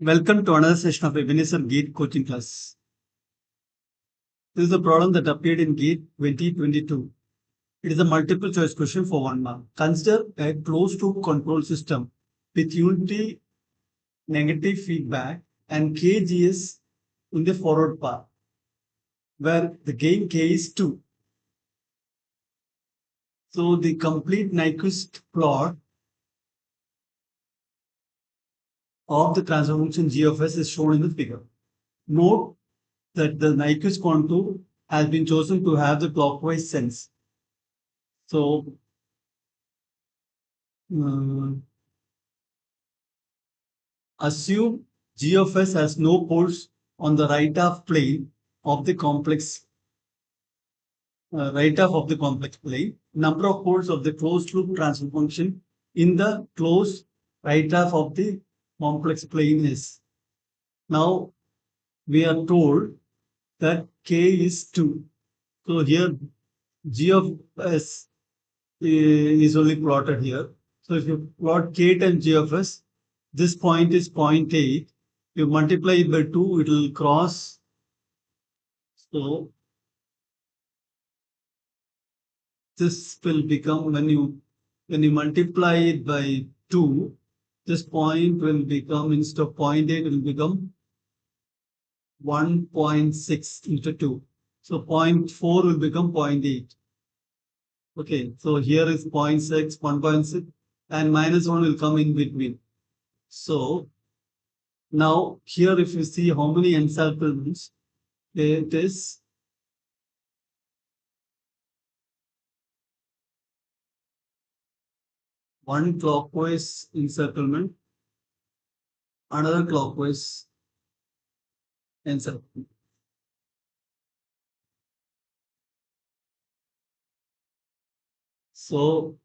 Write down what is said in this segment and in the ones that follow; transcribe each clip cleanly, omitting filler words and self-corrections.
Welcome to another session of Ebenezer GATE coaching class. This is a problem that appeared in GATE 2022. It is a multiple choice question for 1 mark. Consider a closed loop control system with unity negative feedback and KGS in the forward path, where the gain K is 2. So the complete Nyquist plot of the transfer function G of S is shown in the figure. Note that the Nyquist contour has been chosen to have the clockwise sense. So assume G of S has no poles on the right half plane of the complex plane. Number of poles of the closed loop transfer function in the closed right half of the complex plane is. Now we are told that K is 2. So here G of S is only plotted here. So if you plot K times G of S, this point is 0.8. You multiply it by 2, it will cross. So this will become, when you multiply it by 2, this point will become, instead of 0.8, it will become 1.6 into 2. So 0.4 will become 0.8. Okay, so here is 0.6, 1.6, and minus 1 will come in between. So now here, if you see how many encirclements, it is one clockwise encirclement, another clockwise encirclement. So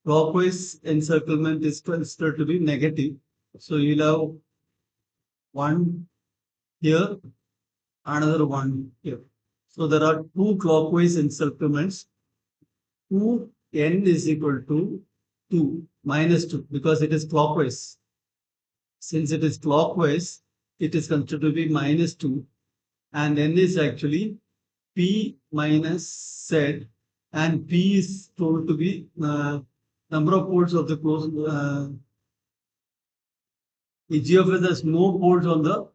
clockwise encirclement is considered to be negative. So you'll have one here, another one here. So there are two clockwise encirclements. 2n is equal to 2 minus 2 because it is clockwise. Since it is clockwise, it is considered to be minus 2, and n is actually p minus z, and p is told to be number of poles of the closed. G of S has no poles on the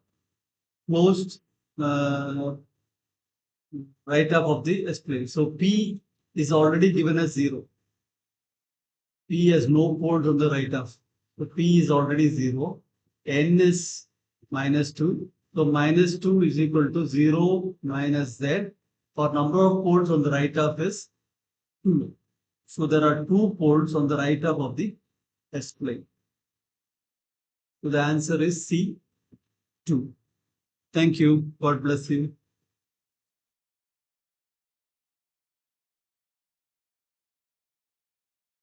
closed right half of the S plane. So p is already given as 0. P has no poles on the right half. So p is already 0. N is minus 2. So minus 2 is equal to 0 minus z. For number of poles on the right half is 2. So there are 2 poles on the right half of the S plane. So the answer is C, 2. Thank you. God bless you.